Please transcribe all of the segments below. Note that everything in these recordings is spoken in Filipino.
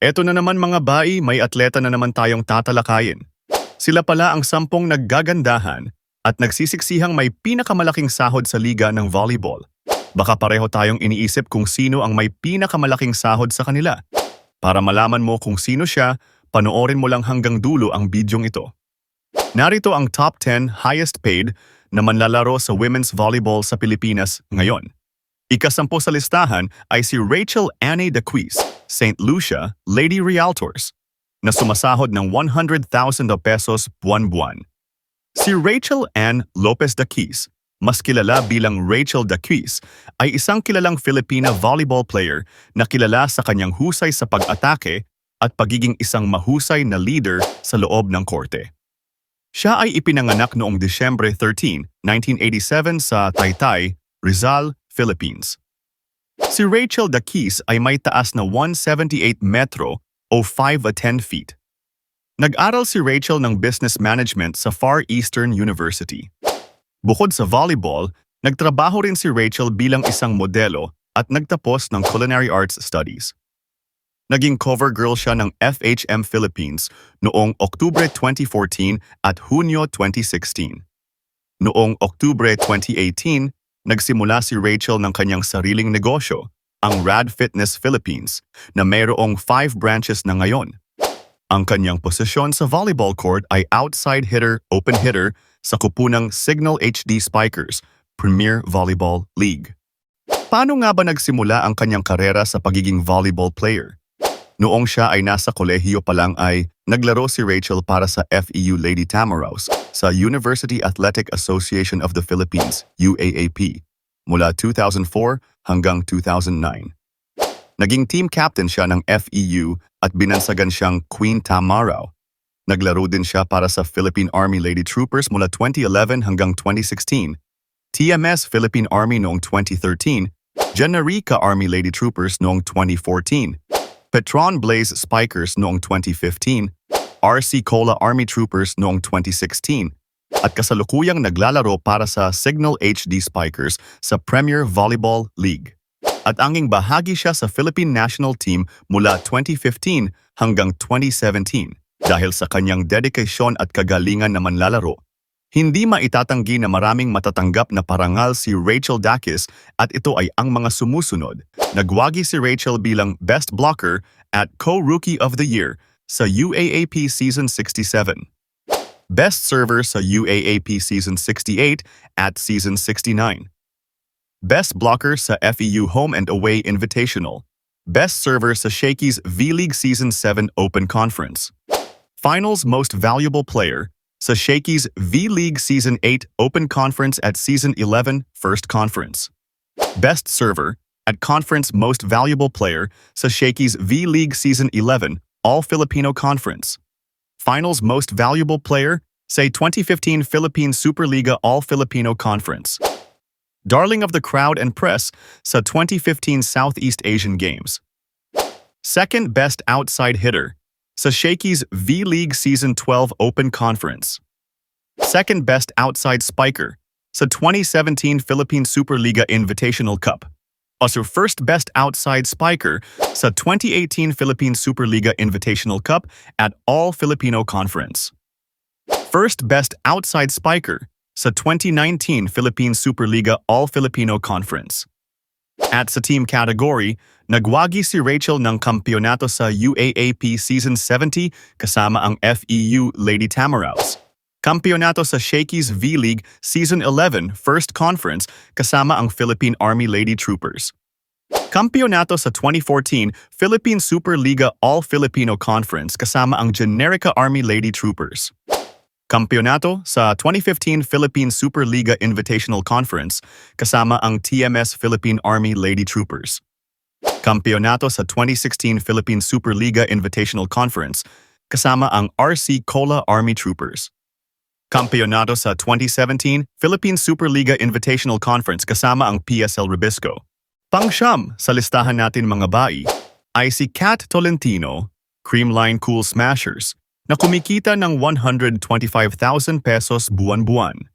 Eto na naman mga bai, may atleta na naman tayong tatalakayin. Sila pala ang 10 naggagandahan at nagsisiksihang may pinakamalaking sahod sa liga ng volleyball. Baka pareho tayong iniisip kung sino ang may pinakamalaking sahod sa kanila. Para malaman mo kung sino siya, panoorin mo lang hanggang dulo ang bidyong ito. Narito ang top 10 highest paid na manlalaro sa women's volleyball sa Pilipinas ngayon. Ika-10 sa listahan ay si Rachel Anne Daquis, St. Lucia, Lady Realtors, na sumasahod ng 100,000 pesos buwan-buwan. Si Rachel Ann Lopez Daquis, mas kilala bilang Rachel Daquis, ay isang kilalang Filipina volleyball player na kilala sa kanyang husay sa pag-atake at pagiging isang mahusay na leader sa loob ng korte. Siya ay ipinanganak noong Disyembre 13, 1987 sa Taytay, Rizal, Philippines. Si Rachel Daquis ay may taas na 178 metro o 5'10" feet. Nag-aral si Rachel ng Business Management sa Far Eastern University. Bukod sa volleyball, nagtrabaho rin si Rachel bilang isang modelo at nagtapos ng Culinary Arts Studies. Naging cover girl siya ng FHM Philippines noong Oktubre 2014 at Hunyo 2016. Noong Oktubre 2018, nagsimula si Rachel ng kanyang sariling negosyo, ang Rad Fitness Philippines, na mayroong 5 branches na ngayon. Ang kanyang posisyon sa volleyball court ay outside hitter, open hitter sa kupunang Signal HD Spikers, Premier Volleyball League. Paano nga ba nagsimula ang kanyang karera sa pagiging volleyball player? Noong siya ay nasa kolehiyo pa lang ay naglaro si Rachel para sa FEU Lady Tamaraws sa University Athletic Association of the Philippines, UAAP, mula 2004 hanggang 2009. Naging team captain siya ng FEU at binansagan siyang Queen Tamaraw. Naglaro din siya para sa Philippine Army Lady Troopers mula 2011 hanggang 2016, TMS Philippine Army noong 2013, Generica Army Lady Troopers noong 2014, Petron Blaze Spikers noong 2015, RC Cola Army Troopers noong 2016, at kasalukuyang naglalaro para sa Signal HD Spikers sa Premier Volleyball League. At anging bahagi siya sa Philippine National Team mula 2015 hanggang 2017 dahil sa kanyang dedikasyon at kagalingan na manlalaro. Hindi maitatanggi na maraming matatanggap na parangal si Rachel Daquis at ito ay ang mga sumusunod. Nagwagi si Rachel bilang Best Blocker at Co-Rookie of the Year sa UAAP Season 67. Best Server sa UAAP Season 68 at Season 69. Best Blocker sa FEU Home and Away Invitational. Best Server sa Shakey's V-League Season 7 Open Conference. Finals Most Valuable Player sa Shakey's V-League Season 8 Open Conference at Season 11 First Conference. Best Server at Conference Most Valuable Player sa Shakey's V-League Season 11 All-Filipino Conference. Finals Most Valuable Player sa 2015 Philippine Superliga All-Filipino Conference. Darling of the Crowd and Press sa 2015 Southeast Asian Games. Second Best Outside Hitter sa Shakey's V-League Season 12 Open Conference. Second Best Outside Spiker sa 2017 Philippine Superliga Invitational Cup. Also First Best Outside Spiker sa 2018 Philippine Superliga Invitational Cup at All-Filipino Conference. First Best Outside Spiker sa 2019 Philippine Superliga All-Filipino Conference. At sa team category, nagwagi si Rachel ng kampyonato sa UAAP Season 70 kasama ang FEU Lady Tamaraws. Kampyonato sa Shakey's V-League Season 11 First Conference kasama ang Philippine Army Lady Troopers. Kampyonato sa 2014 Philippine Superliga All-Filipino Conference kasama ang Generica Army Lady Troopers. Kampyonato sa 2015 Philippine Superliga Invitational Conference kasama ang TMS Philippine Army Lady Troopers. Kampyonato sa 2016 Philippine Superliga Invitational Conference kasama ang RC Cola Army Troopers. Kampyonato sa 2017 Philippine Superliga Invitational Conference kasama ang PSL Ribisco. Pang-siyam sa listahan natin mga bai ay si Kat Tolentino, Creamline Cool Smashers, na kumikita ng 125,000 pesos buwan-buwan.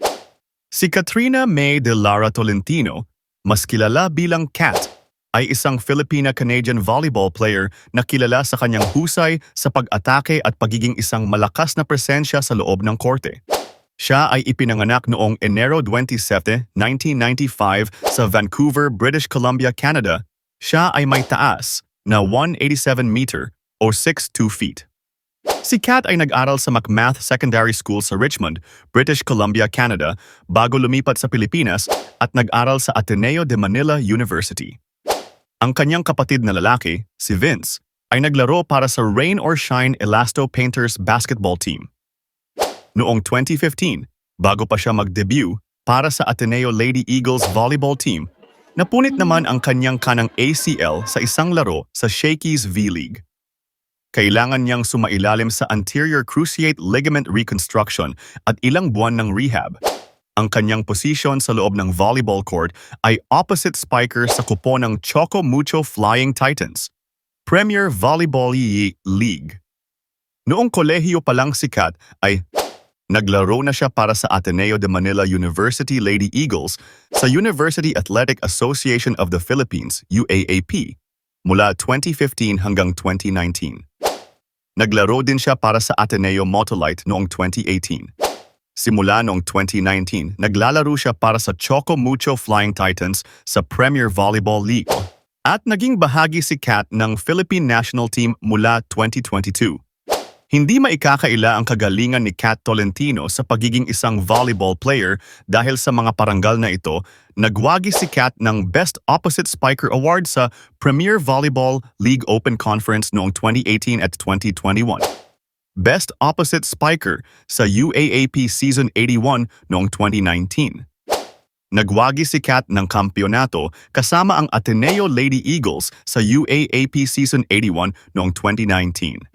Si Katrina May de Lara Tolentino, mas kilala bilang Kat, ay isang Filipina-Canadian volleyball player na kilala sa kanyang husay sa pag-atake at pagiging isang malakas na presensya sa loob ng korte. Siya ay ipinanganak noong Enero 27, 1995 sa Vancouver, British Columbia, Canada. Siya ay may taas na 187 meter o 6'2 feet. Si Kat ay nag-aral sa McMath Secondary School sa Richmond, British Columbia, Canada bago lumipat sa Pilipinas at nag-aral sa Ateneo de Manila University. Ang kanyang kapatid na lalaki, si Vince, ay naglaro para sa Rain or Shine Elasto Painters basketball team. Noong 2015, bago pa siya mag-debut para sa Ateneo Lady Eagles volleyball team, napunit naman ang kanyang kanang ACL sa isang laro sa Shakey's V-League. Kailangan niyang sumailalim sa anterior cruciate ligament reconstruction at ilang buwan ng rehab. Ang kanyang posisyon sa loob ng volleyball court ay opposite spiker sa kupo ng Choco Mucho Flying Titans, Premier Volleyball League. Noong kolehiyo pa lang si Kat ay naglaro na siya para sa Ateneo de Manila University Lady Eagles sa University Athletic Association of the Philippines, UAAP, mula 2015 hanggang 2019. Naglaro din siya para sa Ateneo Motolite noong 2018. Simula noong 2019, naglalaro siya para sa Choco Mucho Flying Titans sa Premier Volleyball League at naging bahagi si Kat ng Philippine National Team mula 2022. Hindi maikakaila ang kagalingan ni Kat Tolentino sa pagiging isang volleyball player dahil sa mga parangal na ito, nagwagi si Kat ng Best Opposite Spiker Award sa Premier Volleyball League Open Conference noong 2018 at 2021. Best Opposite Spiker sa UAAP Season 81 noong 2019. Nagwagi si Kat ng kampyonato kasama ang Ateneo Lady Eagles sa UAAP Season 81 noong 2019.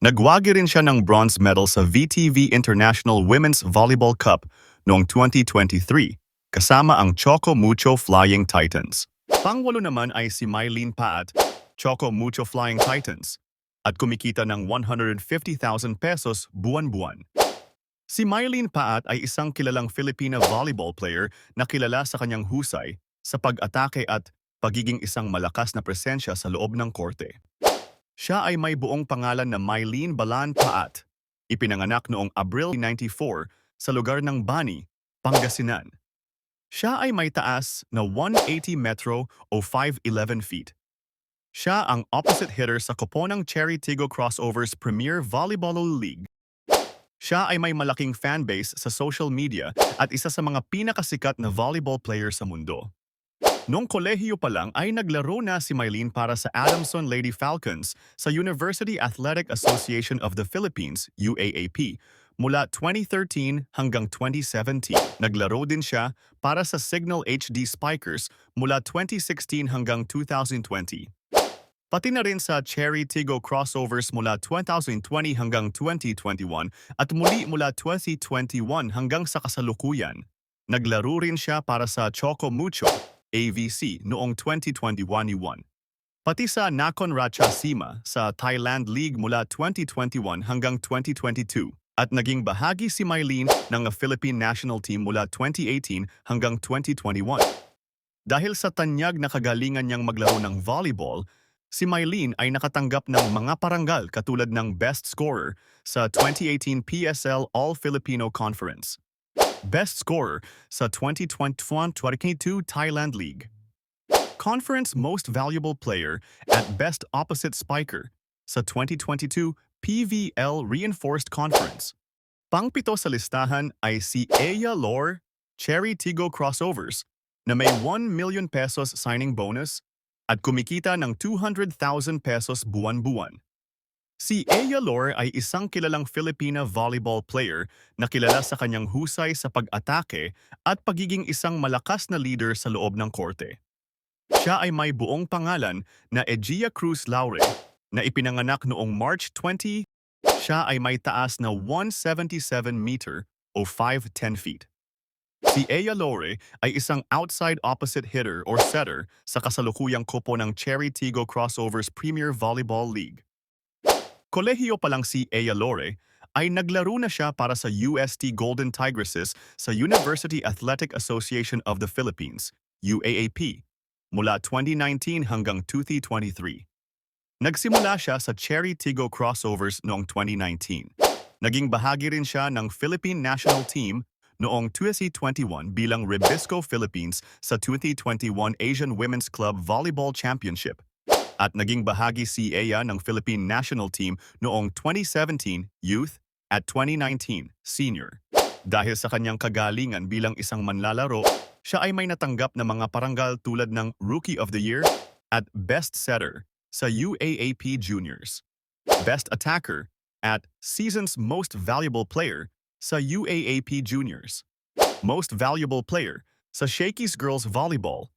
Nagwagi rin siya ng bronze medal sa VTV International Women's Volleyball Cup noong 2023 kasama ang Choco Mucho Flying Titans. Pangwalo naman ay si Mylene Paat, Choco Mucho Flying Titans, at kumikita ng 150,000 pesos buwan-buwan. Si Mylene Paat ay isang kilalang Filipina volleyball player na kilala sa kanyang husay sa pag-atake at pagiging isang malakas na presensya sa loob ng korte. Siya ay may buong pangalan na Mylene Balan Paat. Ipinanganak noong Abril 94 sa lugar ng Bani, Pangasinan. Siya ay may taas na 180 metro o 5'11 feet. Siya ang opposite hitter sa kupo ng Cherry Tigo Crossovers Premier Volleyball League. Siya ay may malaking fanbase sa social media at isa sa mga pinakasikat na volleyball player sa mundo. Noong kolehiyo pa lang ay naglaro na si Mylene para sa Adamson Lady Falcons sa University Athletic Association of the Philippines, UAAP, mula 2013 hanggang 2017. Naglaro din siya para sa Signal HD Spikers mula 2016 hanggang 2020. Pati na rin sa Cherry Tigo Crossovers mula 2020 hanggang 2021 at muli mula 2021 hanggang sa kasalukuyan. Naglaro rin siya para sa Choco Mucho AVC noong 2021. Pati sa Nakhon Ratchasima sa Thailand League mula 2021 hanggang 2022 at naging bahagi si Mylene ng Philippine National Team mula 2018 hanggang 2021. Dahil sa tanyag na kagalingan niyang maglaro ng volleyball, si Mylene ay nakatanggap ng mga parangal katulad ng Best Scorer sa 2018 PSL All-Filipino Conference, Best Scorer sa 2021-22 Thailand League, Conference Most Valuable Player at Best Opposite Spiker sa 2022 PVL Reinforced Conference. Pangpito sa listahan ay si Aya Lore, Cherry Tigo Crossovers, na may 1 million pesos signing bonus at kumikita ng 200,000 pesos buwan-buwan. Si Aya Lore ay isang kilalang Filipina volleyball player na kilala sa kanyang husay sa pag-atake at pagiging isang malakas na leader sa loob ng korte. Siya ay may buong pangalan na Egia Cruz Laure na ipinanganak noong March 20. Siya ay may taas na 177 meter o 5'10 feet. Si Aya Lore ay isang outside opposite hitter or setter sa kasalukuyang kupo ng Cherry Tigo Crossovers Premier Volleyball League. Kolehiyo pa lang si Aya Lore ay naglaro na siya para sa UST Golden Tigresses sa University Athletic Association of the Philippines, UAAP, mula 2019 hanggang 2023. Nagsimula siya sa Cherry Tigo Crossovers noong 2019. Naging bahagi rin siya ng Philippine National Team noong 2021 bilang Ribisco Philippines sa 2021 Asian Women's Club Volleyball Championship. At naging bahagi si Aya ng Philippine National Team noong 2017 Youth at 2019 Senior. Dahil sa kanyang kagalingan bilang isang manlalaro, siya ay may natanggap na mga parangal tulad ng Rookie of the Year at Best Setter sa UAAP Juniors, Best Attacker at Season's Most Valuable Player sa UAAP Juniors, Most Valuable Player sa Shakey's Girls Volleyball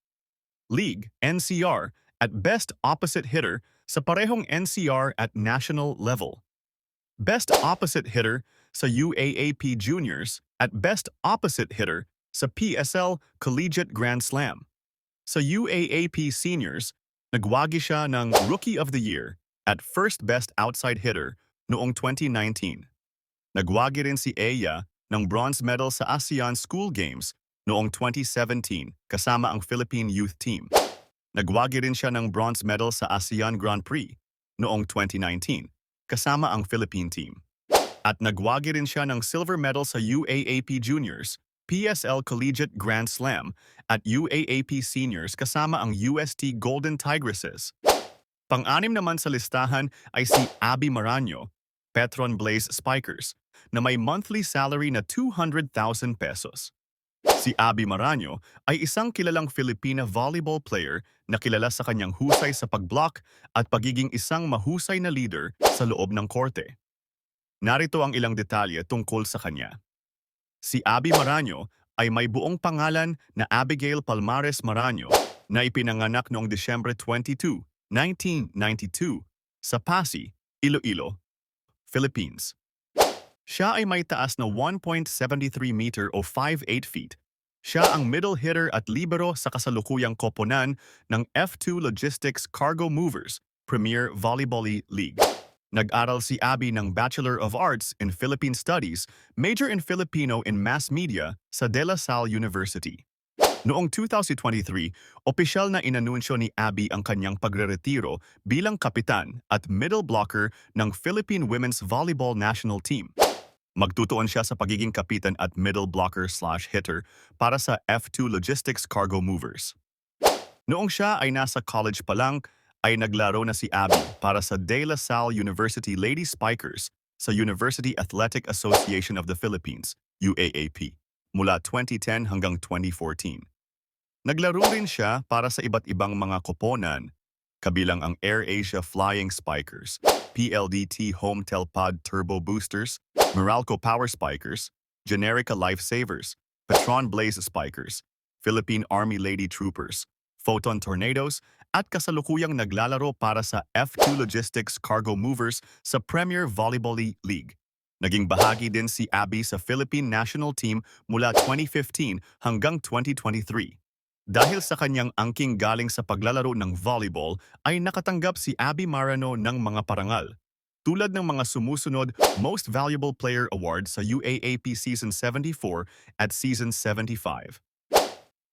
League NCR at Best Opposite Hitter sa parehong NCR at national level. Best Opposite Hitter sa UAAP Juniors at Best Opposite Hitter sa PSL Collegiate Grand Slam. Sa UAAP Seniors, nagwagi siya ng Rookie of the Year at First Best Outside Hitter noong 2019. Nagwagi rin si Aya ng bronze medal sa ASEAN School Games noong 2017 kasama ang Philippine Youth Team. Nagwagi rin siya ng bronze medal sa ASEAN Grand Prix noong 2019 kasama ang Philippine team. At nagwagi rin siya ng silver medal sa UAAP Juniors, PSL Collegiate Grand Slam at UAAP Seniors kasama ang UST Golden Tigresses. Pang-anim naman sa listahan ay si Abby Maraño, Petron Blaze Spikers, na may monthly salary na 200,000 pesos. Si Abby Maraño ay isang kilalang Filipina volleyball player na kilala sa kanyang husay sa pag-block at pagiging isang mahusay na leader sa loob ng korte. Narito ang ilang detalye tungkol sa kanya. Si Abby Maraño ay may buong pangalan na Abigail Palmares Maraño na ipinanganak noong Disyembre 22, 1992 sa Pasig, Iloilo, Philippines. Siya ay may taas na 1.73 meter o 5'8 feet. Siya ang middle hitter at libero sa kasalukuyang koponan ng F2 Logistics Cargo Movers Premier Volleyball League. Nag-aral si Abby ng Bachelor of Arts in Philippine Studies, major in Filipino in Mass Media sa De La Salle University. Noong 2023, opisyal na inanunsyo ni Abby ang kanyang pagreretiro bilang kapitan at middle blocker ng Philippine Women's Volleyball National Team. Magtutuon siya sa pagiging kapitan at middle blocker/hitter para sa F2 Logistics Cargo Movers. Noong siya ay nasa college pa lang, ay naglaro na si Abby para sa De La Salle University Lady Spikers sa University Athletic Association of the Philippines, UAAP, mula 2010 hanggang 2014. Naglaro rin siya para sa iba't ibang mga koponan, kabilang ang AirAsia Flying Spikers, PLDT Home Telpad Turbo Boosters, Meralco Power Spikers, Generica Lifesavers, Petron Blaze Spikers, Philippine Army Lady Troopers, Photon Tornadoes, at kasalukuyang naglalaro para sa F2 Logistics Cargo Movers sa Premier Volleyball League. Naging bahagi din si Abby sa Philippine National Team mula 2015 hanggang 2023. Dahil sa kanyang angking galing sa paglalaro ng volleyball, ay nakatanggap si Abby Maraño ng mga parangal, tulad ng mga sumusunod Most Valuable Player Award sa UAAP Season 74 at Season 75.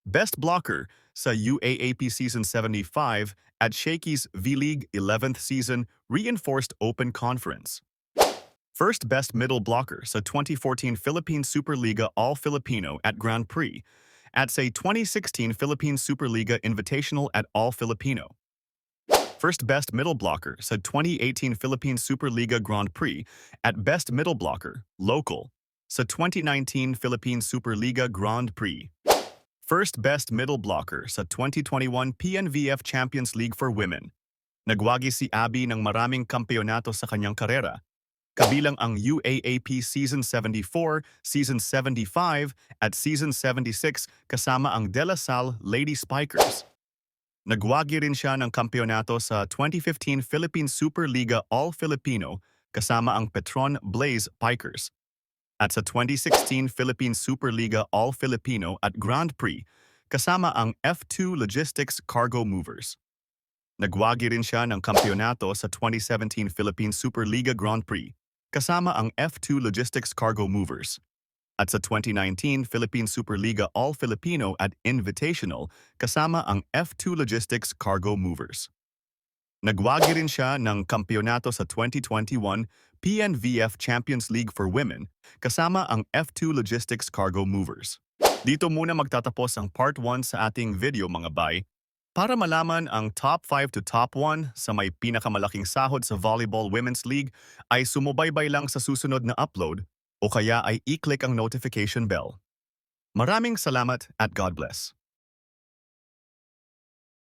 Best Blocker sa UAAP Season 75 at Shakey's V-League 11th Season Reinforced Open Conference. First Best Middle Blocker sa 2014 Philippine Superliga All-Filipino at Grand Prix at sa 2016 Philippine Superliga Invitational at All-Filipino. First Best Middle Blocker sa 2018 Philippine Superliga Grand Prix at Best Middle Blocker, Local, sa 2019 Philippine Superliga Grand Prix. First Best Middle Blocker sa 2021 PNVF Champions League for Women. Nagwagi si Abby ng maraming kampeonato sa kanyang karera, kabilang ang UAAP Season 74, Season 75 at Season 76 kasama ang De La Salle Lady Spikers. Nagwagi rin siya ng kampeonato sa 2015 Philippine Superliga All-Filipino kasama ang Petron Blaze Spikers at sa 2016 Philippine Superliga All-Filipino at Grand Prix kasama ang F2 Logistics Cargo Movers. Nagwagi rin siya ng kampeonato sa 2017 Philippine Superliga Grand Prix kasama ang F2 Logistics Cargo Movers. At sa 2019 Philippine Superliga All-Filipino at Invitational kasama ang F2 Logistics Cargo Movers. Nagwagi rin siya ng kampyonato sa 2021 PNVF Champions League for Women kasama ang F2 Logistics Cargo Movers. Dito muna magtatapos ang part 1 sa ating video mga bay. Para malaman ang top 5 to top 1 sa may pinakamalaking sahod sa Volleyball Women's League ay sumubaybay lang sa susunod na upload o kaya ay i-click ang notification bell. Maraming salamat at God bless.